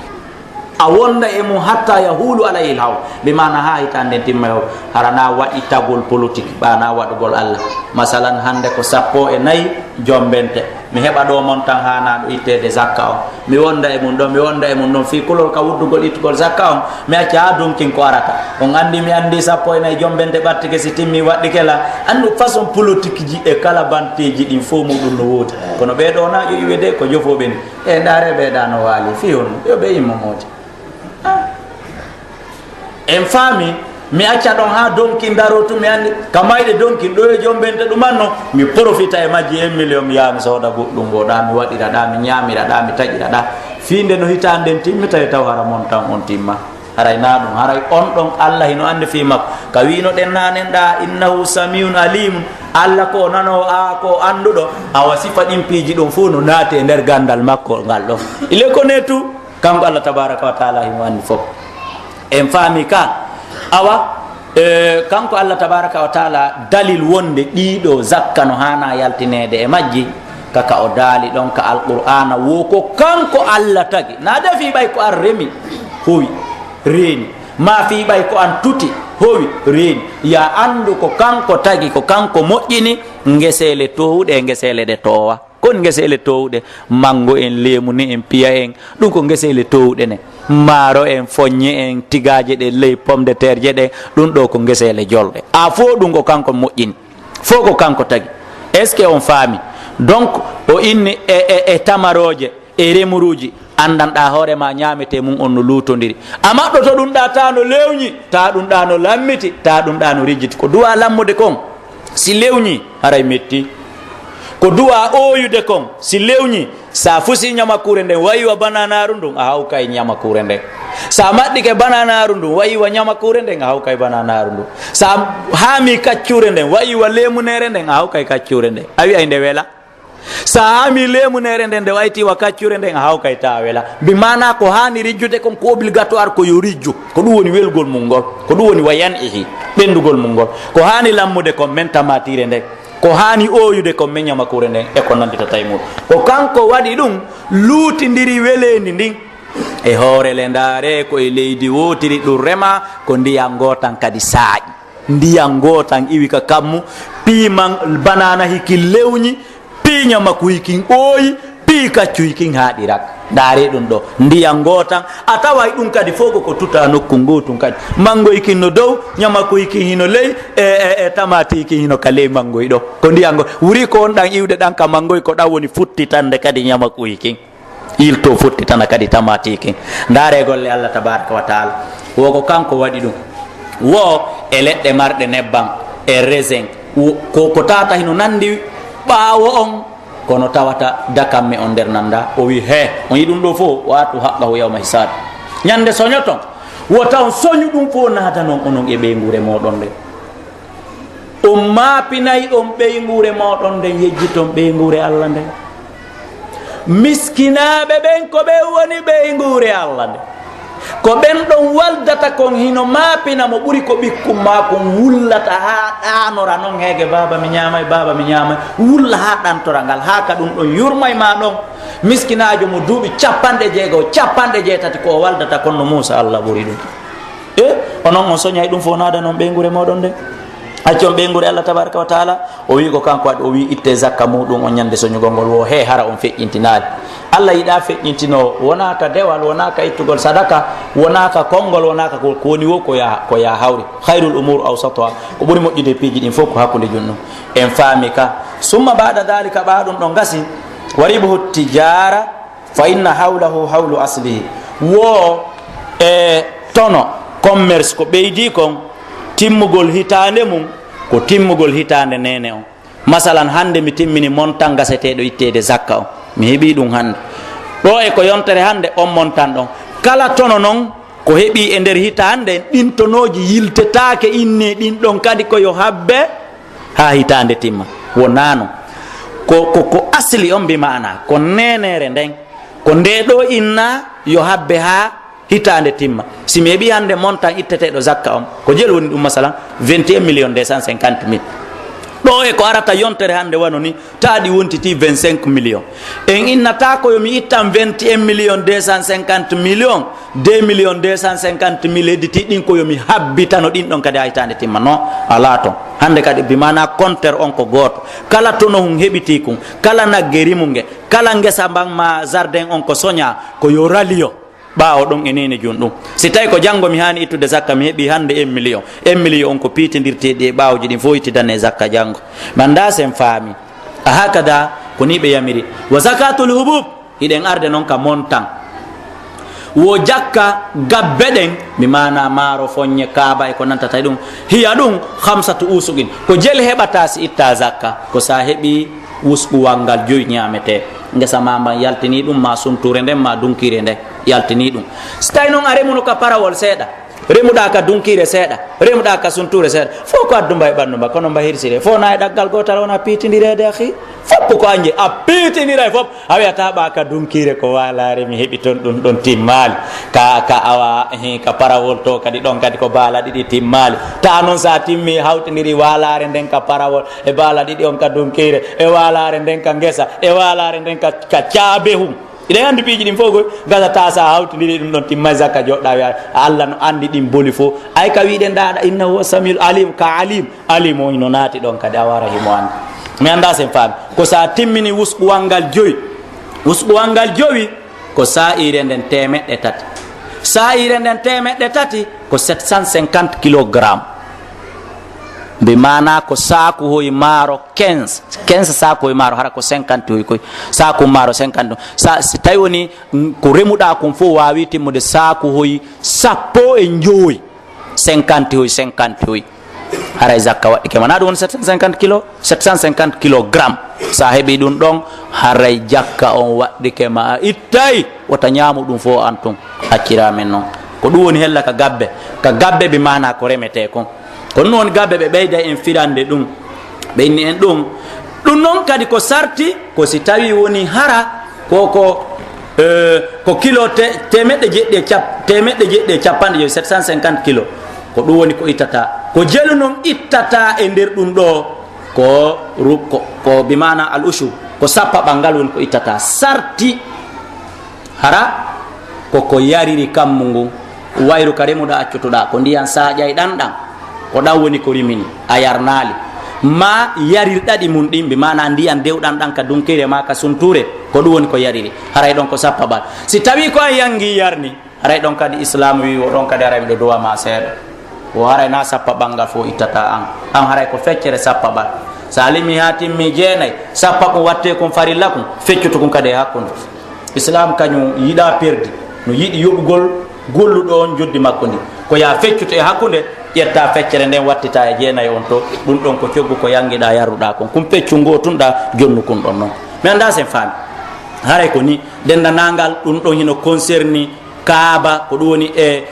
a wonda e mum hatta yahulu alayhi lhawl bimana ha hitande timma yo harana waɗi tagol politique ɓana waɗugol Allah masalan hande ko 14 jombente mi heɓa ɗo montan hana ɗo ittede zakka o mi wonda e mum ɗo mi wonda e mum ɗon fi kulol ka wuddugol ittugol zakka on mi acca ha dunkin ko arata on andi mi andi 14 jombente ɓattike si timmi waɗɗike la andu façon politique ji e kala banteji ɗin fo muɗum no woodi kono ɓeɗo na yo iwe de ko jofoɓe ni e ndare ɓeɗa no waali fi on yo ɓe immomoje en faami mi acca ɗon ha donki darotu mi andi kamayɗe donki ɗo e jombente ɗumanno mi profita e majji 1 million mi yaha mi sooda goɗɗum goɗa mi waɗiraɗa mi ñamiraɗa mi taƴiraɗa finde no hitanden timmi tawi taw hara montan on timma haray na ɗum haray on ɗon Allah hino andi fi makko ka wino ɗen nanen ɗa innahu samiun alimun Allah ko nano a ko anduɗo awa sifa ɗin piiji ɗum fo no naati e nder gandal makko ngal ɗon ile ko ne tu kanko Allah tabaraka wa taala himo andi fof en faami ka awa kanko Allah tabaraka wa taala dalil wonde ɗiɗo zakka no hana yaltinede e majji kaka o daali ɗon ka alqur'ana wo ko kanko Allah tagi na defi ɓay ko an remi howi reeni ma fi ɓay ko an tuti howi reeni ya andu ko kanko tagi ko kanko moƴƴini ngesele towuɗe e ngesele ɗe towa kon ngesele towuɗe mango en lemu ni en piya en ɗum ko ngesele towuɗe ne maaro en foññe en tigaje ɗe ley pomme de terre je ɗe ɗum ɗo ko ngesele jolɗe a fo ɗum ko kanko moƴƴini fo ko kanko tagi est ce que on faami donc o inni e tamaroje e remuruji andanɗa hoorema ñamete mum on no lutodiri amma ɗo to ɗum ɗa ta no lewñi ta ɗum ɗa no lammiti ta ɗum ɗa no rijjiti ko duwa lammude kon si lewñi haray metti ko duwa oyude kon si lewñi sa fusi ñamakure nden wayiwa bananaru ndun a hawka e ñamakure nden sa maɗɗike bananaru ndun wayiwa ñamakure nden a hawka e bananaru ndun sa haami kaccure nden wayiwa lemunere nden a hawka e kaccure nden a wi'ay nde wela sa haami lemunere nden nde waytiwa kaccure nden a hawka e ta wela mbi mana ko hani rijjude kon ko obligatoire ko yo rijju ko ɗum woni welgol mum ngol ko ɗum woni wayan ihi ɓendugol mum ngol ko hani lammude kon men tamatire nden ko hani oyude ko men ñamakure nden e ko nandita tay muɗum ko kanko waɗi ɗum luutidiri welendi ndin e hoorele ndaare ko e leydi wotiri ɗum rema ko ndiyan gotan kadi saaƴi ndiyan gotan iwi ka kammu piiman banana hikin lewñi pi ñamaku hikin ɓooyi pi kaccu hikin haaɗirak ndaare ɗum ɗo ndiyan gotan a taway ɗum kadi fof ko tuta nokku ngotum kadi mango hikin no dow ñamaku hikin hino ley e tamati hikin hino ka ley mangoy ɗo ko ndiyango wuri ko on ɗan iwde ɗan ka mangoy ko ɗan woni futtitande kadi ñamaku hikin ilto futtitana kadi tamati hikin ndaare golle Allah tabaraka wa taala woko kanko waɗi ɗum wo e leɗɗe marɗe nebban e raisin ko tata hino nandi ɓaawo on kono tawata dakamme on nder nanda o wi he on yi ɗum ɗo fof watu haqqahu yawma hisab ñande soñoton wota on soñu ɗum fof naata noon onon e ɓeygure moɗon nde on maapinayi on ɓeygure moɗon nden yejjiton ɓeygure Allah nde miskinaɓe ɓen ko ɓe woni ɓeygure Allah nde ko ɓen ɗon waldata kon hino maapina mo ɓuri ko ɓikkum ma kon wullata ha ɗanora noon heege baba mi ñamay baba mi ñamay wulla ha ɗantora ngal ha ka ɗum ɗon yurmay ma ɗon miskinajo mo duuɓi 50 jeetati ko waldata kon no Moussa Allah ɓuri ɗum e onon on soñay ɗum fo naada noon ɓeygure moɗon nde accon ɓe nguri Allah tabaraka wa taala o wi ko kanko waɗi o wi itte zakka muɗum on ñande soñugol ngol wo he hara on feƴƴintinaade Allah yiɗa feƴƴintinowo wonaka dewal wonaka ittugol sadaka wonaka konngol wonaka ko woni wo ko ya hawri hayrul umur awsatuha ko ɓuri moƴƴude piiji ɗin fof ko hakkude junɗum en faami ka summa bada dalika ɓaɗum ɗon gasi waribuhu tijara fa inna hawlahu hawlu aslihi wo tono commerce ko ɓeydi kon timmugol hitande mum ko timmugol hitande nene on masalan hande mi timmini montan gaseteɗo ittede zakka on mi heeɓi ɗum hande ɗo e ko yontere hande on montan ɗon kala tono noon ko heeɓi e nder hitande ɗin tonoji yiltetake inne ɗin ɗon kadi koyo habbe ha hitande timma wonano ko asli on mbimana ko nenere nden ko nde ɗo inna yo habbe ha hitande timma si mi heeɓi hande montan itteteɗo zakka on ko jeel woni ɗum masalan 21 millions 250 mille ɗo e ko arata yontere hande wano ni taaɗi wontiti 25 millions en innata ko yomi ittan 21 millions 250 millions 2 millions 250 mille hedditi ɗin ko yomi habbitano ɗin ɗon kadi ha hitande timma non ala ton hande kadi bimana compteur on ko goto kala tono hum heɓiti kum kala naggerimu nge kala ngesa mbangma jardin on ko soña ko yo raliyo ɓaawo ɗon e nene joni ɗum si tawi ko janngo mi hani ittude zakka mi heeɓi hande 1 million on ko piitidirteɗi e ɓaawji ɗin fof ittidane zakka janngo manda sen faami a hakada ko ni ɓe yamiri wa zakatul hubub hiɗen arde noon ka montan wo jakka gabbe ɗen mi mana maaro foñe kaaba e ko nantata ɗum hiya ɗum 5 usuqin ko jel heɓata si itta zakka ko sa heeɓi wusɓuwal ngal 5 ñamete ngesa ma mban yaltini ɗum ma sumture nden ma dunkire nden yaltini ɗum so tawi noon a remuno ka parawol seeɗa remuɗa ka dunkire seeɗa remuɗa ka sunture seeɗa fof ko addumba e ɓanndu ma kono mba hirsire fof na e ɗaggal gotal wona piitidirede ahi foppo ko anje a piitidira e fof a wiyata ɓa ka dunkire ko walare mi heeɓi toon ɗum ɗon timmali ka awa ka parawol to kadi ɗon kadi ko baala ɗiɗi timmali ta noon sa timmi hawtidiri walare nden ka parawol e baala ɗiɗi on ka dunkire e walare nden ka ngesa e walare nden ka caabe hum iɗen andi piiji ɗin fof koy gasata sa hawtidiri ɗum ɗon timma zakka joɗɗa wiya Allah no andi ɗin boli fof ay ka wiɗen ɗaɗa innahu samil alim ka alim o no naati ɗon kadi a wara himo andi mi anda sen faami ko sa timmini wusɓuwal ngal jowi ko sa'ire nden 3 sa'ire nden 3 ko 750 kilogramme mbi mana ko saku hoy maaro 15 saku hoy maaro hara ko 50 hoy koy saku maaro 50 sa tawi woni ko remuɗa kon fof wawi timmude saku hoy sappo e joyi 50 hoy haray zakka waɗi ke mana ɗum woni 750 kilogramme sa heeɓi ɗum ɗon haray jakka on waɗi ke ma ittay wota ñaamu ɗum fof an tun acciramen noon ko ɗum woni hella ka gabbe ɓe mana ko remete kon kono noon gabbe ɓe ɓeyda en firande ɗum ɓe inni en ɗum noon kadi ko sarti ko si tawi woni hara ko kilo temeɗɗe jeɗɗe capanɗe joyi 750 kilo ko ɗum woni ko ittata ko jelu noon ittata e nder ɗum ɗo ko bimana al ushub ko sappa ɓangal woni ko ittata sarti hara koko yariri kammu ngun wayru ka remuɗa accotoɗa ko ndiyan saƴay ɗanɗan ko ɗan woni ko rimini a yarnali ma yarirɗaɗi mum ɗin bimana ndiyan dewɗan ɗan ka dunkire ma ka sunture ko ɗum woni ko yariri haray ɗon ko sappa ɓal si tawi ko an yangi yarni haray ɗon kadi islam wi o ɗon kadi haray miɗo duwa ma seeɗa o haray na sappa ɓangal fo ittata an haray ko feccere sappa ɓal sa limi ha timmi 9 sappa ko watte kon farilla kum feccuto kum kadi e hakkude islam kañum yiɗa perdi no yiɗi yoɓugol golluɗo on joddi makko ndi ko ya feccuto e hakkude ƴetta feccere nden wattita e 9 on to ɗum ɗon ko coggu ko yangiɗa yarruɗa kon kum peccu ngotunɗa jonnu kun ɗon noon mi anda sen faami haray ko ni dendanagal ɗum ɗon hino concerni kaaba ko ɗum woni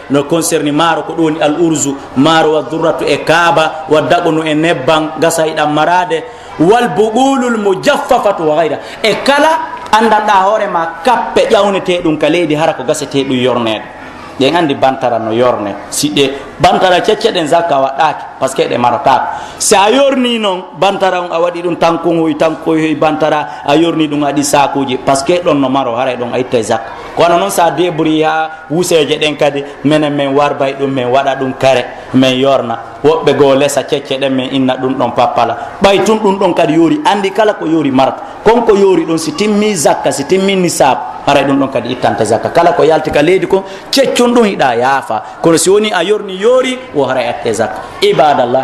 no concerni maaro ko ɗum woni al urzu maaro wa durratu e kaaba wa daɓunu e nebban gasa iɗan marade wal buɓulul mujaffafatu wa gayra e kala andanɗa hoorema kappe ƴawnete ɗum ka leydi hara ko gasete ɗum yornede ɗen andi bantara no yorne siɗɗe bantara cecceɗen zakka waɗɗaki par ce que ɗe marotako si a yorni noon bantara on a waɗi ɗum tankohoy bantara a yorni ɗum aɗi sakuji par ce que ɗon no maro haray ɗon a itta zakka kono noon sa deburi ha wuseje ɗen kadi minen min warbay ɗum min waɗa ɗum kare min yorna woɓɓe goo lesa cecce ɗen min inna ɗum ɗon pappala ɓay tun ɗum ɗon kadi yoori andi kala ko yoori marata konko yoori ɗon si timmi zakka si timmi nisab haray ɗum ɗon kadi ittanta zakka kala ko yalti ka leydi ko ceccon ɗum hiɗa yaafa kono si woni a yorni yoori wo haray atte zakka ibadallah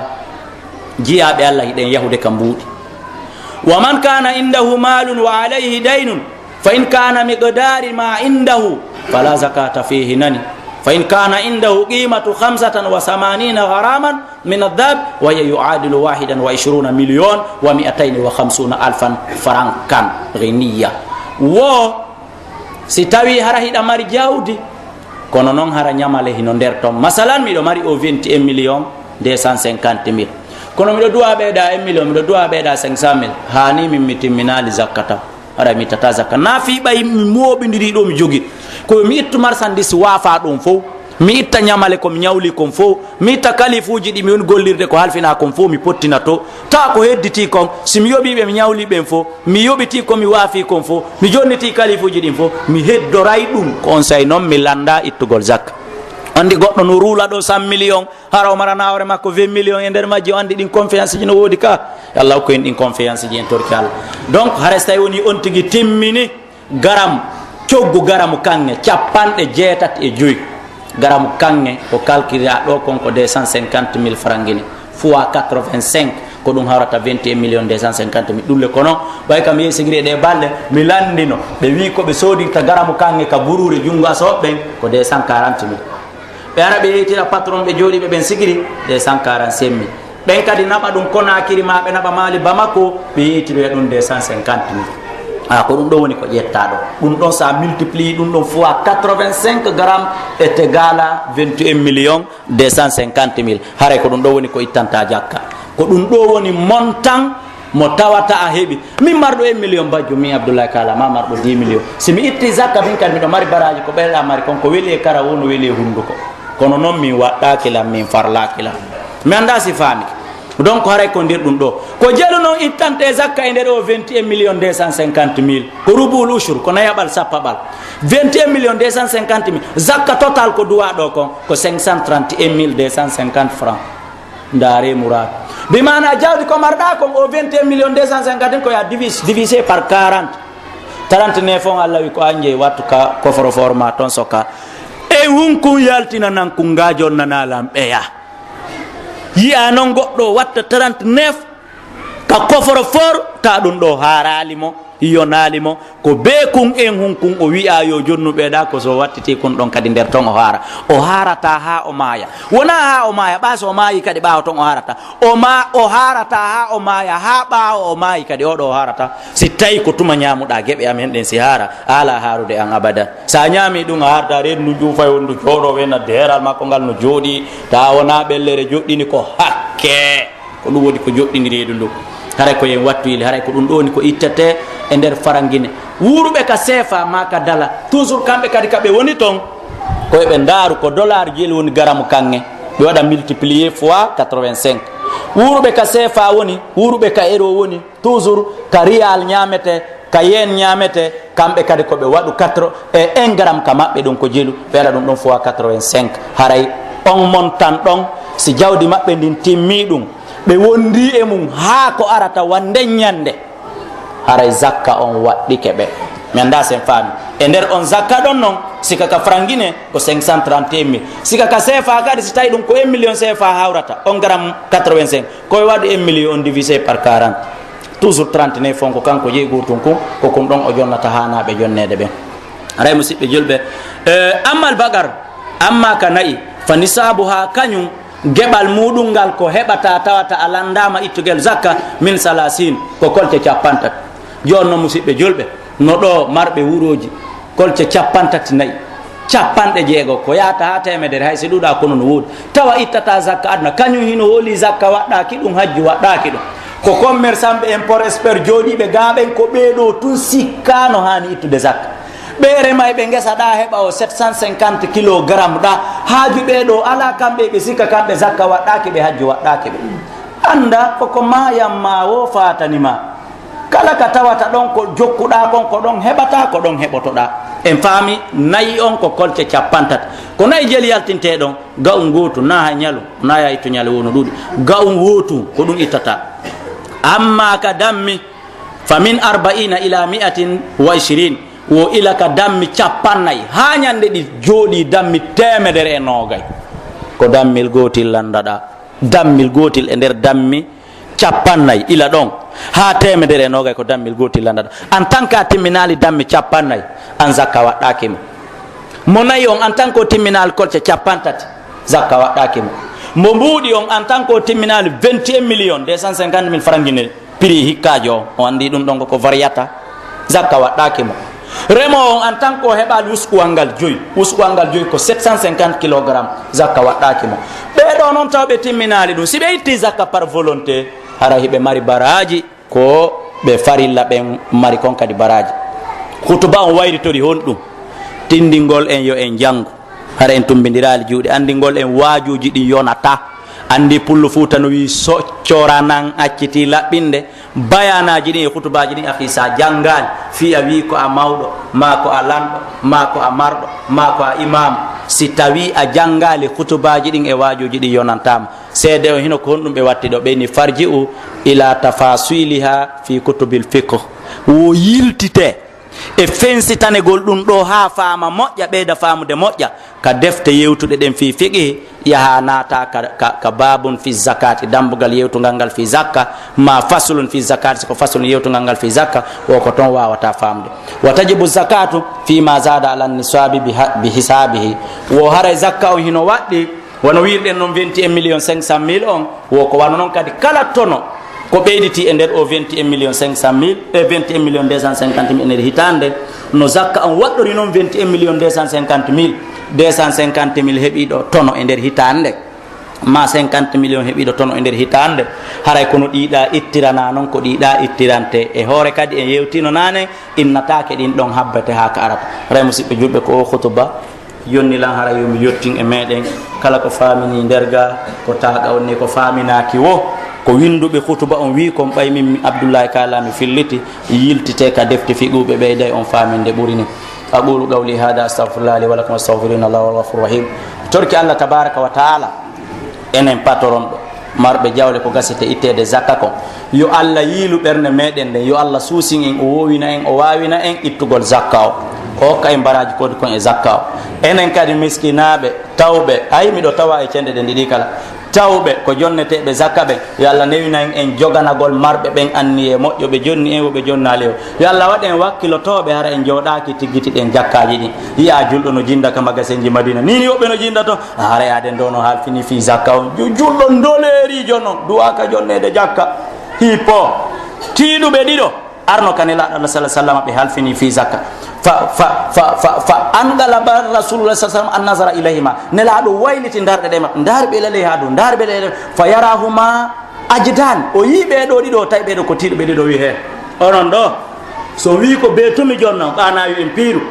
jiyaɓe allah hiɗen yahude ka mbuuɗi wa man kana indahu malun wa alayhi daynun fa in kana miqdari ma indahu fala zakata fihi nani fa in kana indahu qimatu 85 gharaman min adhab wa yuadilu 21 million wa 250 alfan francan ghiniya wo si tawi hara hiɗa mari jawdi kono noon hara ñamale hino nder ton masalan miɗo mari o 21 million 250 mille kono miɗo duwa ɓeeɗa 1 million miɗo duwa ɓeeɗa 500 mille hani min mi timminali zakkata haɗa mi ittata zakka na fi ɓay mi moɓidiri ɗo mi jogui ko mi ittu marchandise waafa ɗum fof mi itta ñamale komi ñawli kon fof mi itta kalifuji ɗi mi woni gollirde ko halfina kon fof mi pottina to tawa ko hedditi kon si mi yoɓiɓe mi ñawli ɓen fof mi yoɓiti komi waafi kon fof mi jonniti kalifuji ɗin fof mi heddoray ɗum ko on say noon mi landa ittugol zakka andi goɗɗo no ruula ɗo 100 million hara o marana hoore makko 20 million e nder majji o andi ɗin confiance ji no woodi ka allah hokku en ɗin confiance ji en torki allah donc hara so tawi woni on tigui timmini garam coggu garamu kanŋe 75 garamu kanŋe ko calculera ɗo konko 250 000 francs guine fois 85 ko ɗum hawrata 21 million 250 000 ɗulle kono ɓay kam yehi sigiri ɗe balɗe mi landino ɓe wi ko ɓe soodinta garamu kanŋe ka bururi junngo asoɓɓen ko 240 000 ɓe ara ɓe yeytira patron ɓe jooɗiɓe ɓen sigiri 245 000 ɓen kadi naɓa ɗum Konakiri ma ɓe naɓa Mali Bamako ɓe yeytiroya ɗum 250 000 ko ɗum ɗo woni ko ƴettaɗo ɗum ɗon sa multiplie ɗum ɗon fois 85 grammes est égal à 21 million 250 000 haray ko ɗum ɗo woni ko ittanta jakka ko ɗum ɗo woni montant mo tawata a heeɓi min marɗo 1 million bajjo min Abdoulaye Kala ma marɗo 10 million si mi itti zakka min kadi miɗo mari baraji ko ɓeyɗa mari konko weeli e kara wono weeli e hunduko kono noon min waɗɗakilam min farlakilam mi anda si faamiki donc haray ko ndir ɗum ɗo ko jelu noon ittante zakka e nder o 21 million 250 000 ko rubul ushur ko nayaɓal sappaɓal 21 million 250 000 zakka total ko duwa ɗo kon ko 531 250 francs ndaare mourad bi mana jawdi ko marɗa kon o 21 million 250 ko ya divisé par 40 39 on allah wi ko anje wattu ka koforo forma ton soka e hunkun yaltina nan kun gajon nanalam ɓeya yiya noon goɗɗo watta 39 ka koforo for ta ɗum ɗo haralimo yonalimo ko be kun en hunkun o wi'a yo jonnuɓeɗa ko so wattiti kun ɗon kadi nder ton o harata ha o maaya wona ha o maaya ɓa so o maayi kadi ɓawa ton o harata o harata ha o maaya ha ɓawa o maayi kadi oɗo o harata si tawi ko tuma ñamuɗa gueɓe am hen ɗen si hara ala harude an abada sa ñami ɗum a harta reedu ndu juufay wondu jooɗo wena deral makko ngal no jooɗi ta wona ɓellere joɗɗini ko hakke ko ɗum woni ko joɗɗini reedu ndu haray ko yen wattu yili haray ko ɗum ɗo woni ko ittete e nder farangine wuruɓe ka sefa ma ka dala toujours kamɓe kadi kaɓe woni toon koyeɓe ndaaru ko dollar jeli woni garamu kanŋe ɓe waɗa multiplier fois 85 wuruɓe ka sefa woni wuruɓe ka euro woni toujours ka rial ñamete ka yen ñamete kamɓe kadi koɓe waɗu 1 gramme ka maɓɓe ɗum ko jelu ɓe waɗa ɗum ɗon fois 85 haray on montan ɗon si jawdi maɓɓe ndin timmi ɗum ɓe wondi e mum haa ko arata wande ñande haray zakka on waɗɗike ɓe mi anda sen faami e nder on zakka ɗon noon sika ka frangine ko 531 000 sika ka CFA kadi si tawi ɗum ko 1 million CFA hawrata on garam 85 koye waɗi 1 million on divisé par 40 toujours 39 fon ko kanko jeyi gotun kun ko kum ɗon o jonnata hanaɓe jonnede ɓen haray musidɓe julɓe ammal bagar amma ka nayi fa nisabu ha kañum geɓal muɗum ngal ko heɓata tawata a landama ittugel zakka min salasin ko kolce 50 joni noon musidɓe julɓe no ɗo marɓe wuroji kolce 54 50 ko yata ha temedere hay si ɗuɗa kono no woodi tawa ittata zakka aduna kañum hino hooli zakka waɗɗaki ɗum hajji waɗɗaki ɗum ko commerçant ɓe import expert jooɗiɓe gaɓen ko ɓeɗo tun sikkano hani ittude zakka ɓeere may ɓe gesa ɗa heɓa o 750 kilogramme ɗa haaju ɓeɗo ala kamɓe ɓe sikka kamɓe zakka waɗɗaki ɓe hajji waɗɗaki ɓe anda koko mayam ma wo fatanima kala ka tawata ɗon ko jokkuɗa kon ko ɗon heɓata ko ɗon heɓotoɗa en faami nayi on ko kolce capantata ko nayi jeli yaltinte ɗon ga'um gootu na ha ñalu na ya itto ñale wono ɗuuɗi ga'um wootu ko ɗum ittata amma ka dammi fa min 40 ila 120 wo ila ka dammi capannayyi ha ñande ɗi jooɗi dammi temedere e noogay ko dammil gootil landaɗa dammil gootil e nder dammi capannayyi ila ɗon ha temedere e noogay ko dammil gootil landaɗa en tant que a timminali dammi capannayyi an zakka waɗɗakimo mo nayi on en tant que o timminali kolce capantati zakka waɗɗakimo mo mbuuɗi on en tant que o timminali 21 millions 250 000 francs guine prix hikkajo o andi ɗum ɗon ko variata zakka waɗɗakimo remo on en tant que o heɓali uskuwal ngal joyi ko 750 kilogramme zakka waɗɗakimo ɓeɗo noon tawɓe timminali ɗum si ɓe itti zakka par volonté hara hiɓe mari baraji ko ɓe farilla ɓen mari kon kadi baraji hutuba on wayritori honɗum tindingol en yo en janggo hara en tumbidirali juuɗe andingol en waajuji ɗi yonata andi pullo fuuta no wi soccora nan acciti laɓɓinde bayanaji ɗin e hutubaji ɗin afi sa jangali fi a wi ko a mawɗo ma ko a lanɗo ma ko a marɗo ma ko a imam si tawi a jangali hutubaji ɗin e waajuji ɗi yonantama seede o hino ko honɗum ɓe watti ɗo ɓeyni farji u ila tafasiliha fi kutubil fiqh wo yiltite e fensitanegol ɗum ɗo ha faama moƴƴa ɓeyda famude moƴƴa ka defte yewtuɗe ɗen fi fiqhi yaha naata ka babun fi zakati dambugal yewtugal ngal fi zakka ma faslun fi zakati siko faslun yewtugal ngal fi zakka o ko toon wawata famde wa tajibu zakatu fima zada ala nisabi bi hisabihi wo haray zakka o hino waɗɗi wono wirɗen noon 21 millions 500 000 on wo ko wano noon kadi kala tono ko ɓeyditi e nder o 21 millions 500 000 e 21 millions 250 000 e nder hitande no zakka on waɗɗori noon 21 millions 250 000 heeɓiɗo tono e nder hitande ma 50 millions heeɓiɗo tono e nder hitande haray kono ɗiɗa ittirana noon ko ɗiɗa ittirante e hoore kadi en yewtino nane innatake ɗin ɗon habbete ha ka arata ray musidɓe julɓe ko o hutuba yonnilan hara yomi yettin e meɗen kala ko famini nderga ko taga wonni ko faminaki wo ko winduɓe hutuba on wi kon ɓay min abdoullahi kalami filliti yiltite ka defte fiɓuɓe ɓeyday on faminde ɓurini aqulu qawli hada astahfirullah li wa lakum astahfiruna allah wal ghafur rahim torki allah tabaraka wa taala enen patoron ɗo marɓe jawle ko gasete ittede zakka kon yo allah yiilu ɓernde meɗen nden yo allah suusin en o wowina en o wawina en ittugol zakka o hokka en baraji kodi kon e zakka o enen kadi miskinaɓe tawɓe ay miɗo tawa e cende ɗe ɗiɗi kala tawɓe ko jonneteɓe zakka ɓen yo allah newina en joganagol marɓe ɓen anni e moƴƴo ɓe jonni en woɓe jonnali o yo allah waɗ en wakkilotoɓe hara en jooɗaki tiggitiɗen jakkaji ɗin yiya julɗo no jinda ka magasinji madina nini woɓɓe no jinda toon hara yaden do no halfini fi zakka o julɗo ndoleerijo noon duwaka jonnede jakka hippo tiiɗuɓe ɗiɗo arno kanelaɗo allah sah sallam ɓe halfini fi zakka fa angalaba rasulullah sa sallam an nasara ilayhima nelaɗo wayliti darɗe ɗe maɓɓe darɓe lale ha dow darɓe lale fa yarahuma ajdan o yi ɓeɗo ɗiɗo tawi ɓeɗo ko tiɗuɓe ɗiɗo wi hen onon ɗo so wi ko beetumi jonnon ɓanawi en piiru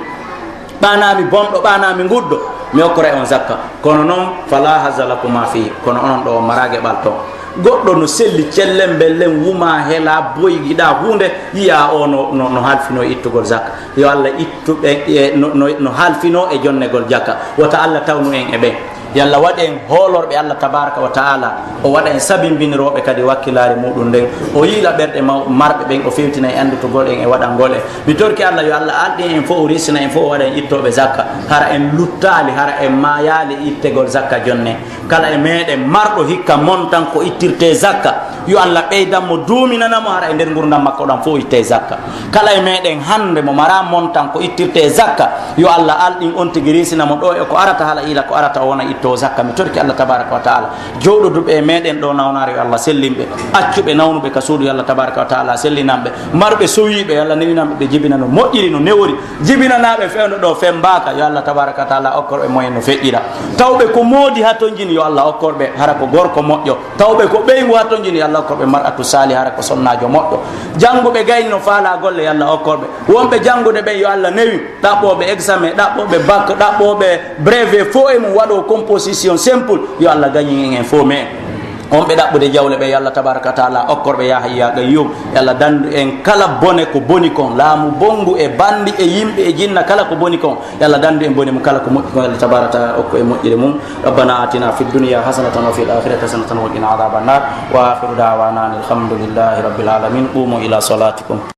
ɓanami bomɗo ɓanami guddo mi hokkora on zakka kono noon fala hazalakuma fi kono onon ɗo marage ɓal toon goɗɗo no selli cellen bellen wuma hela boygiɗa hunde yiya o no halfino ittugol zakka yo allah ittuɓe no halfino e jonnegol jakka wata allah tawnu en e ɓen yalla waɗ en hoolorɓe allah tabaraka wa taala o waɗa en sabimbiniroɓe kadi wakkilare muɗum nden o yiila ɓerɗe marɓe ɓen o fewtina e andutugol en e waɗangol en mi torki allah yo allah alɗi en fof o risina en fof o waɗa en ittoɓe zakka hara en luttali hara en mayali ittegol zakka jonne kala e meɗen marɗo hikka montan ko ittirte zakka yo allah ɓeydanmo duuminanamo hara e nder gurdam makko ɗam fof itte zakka kala e meɗen hande mo mara montan ko ittirte zakka yo allah alɗin on tigui risinamo ɗo e ko arata hala ila ko arata o wona itto zakka mi torki allah tabaraka wa taala jowɗoduɓe e meɗen ɗo nawnare yo allah sellinɓe accuɓe nawnuɓe ka suudu yo allah tabaraka wa taala sellinanɓe marɓe sowiɓe yo allah newinanɓe ɓe jibina no moƴƴiri no newori jibinanaɓe fewno ɗo fembaka yo allah tabaraka wa taala okkorɓe moyen no feƴƴira tawɓe ko moodi ha ton jini yo allah okkorɓe hara ko gorko moƴƴo tawɓe ko ɓeygu ha ton jini yo allah okkorɓe mar'atu sali hara ko sonnajo moƴƴo jangguɓe gayni no faala golle yo allah okkorɓe wonɓe jangude ɓen yo allah newi ɗaɓɓoɓe examen ɗaɓɓoɓe bac ɗaɓɓoɓe brevet fo e mum waɗo composition simple yo allah gañi en fo men on ɓe ɗaɓɓude jawle ɓe yallah tabaraka taala okkorɓe yaha yaga yum yallah dandu en kala bone ko boni kon laamu bongu e bandi e yimɓe e jinna kala ko boni kon yallah dandu en boni mum kala ko moƴƴi kon yallah tabaraka taala okko e moƴƴire mum rabbana atina fi dunya hasanatan wa fil akhirati hasanatan wa qina adhaban nar wa akhiru da'wana alhamdulillahi rabbil alamin qumu ila salatikum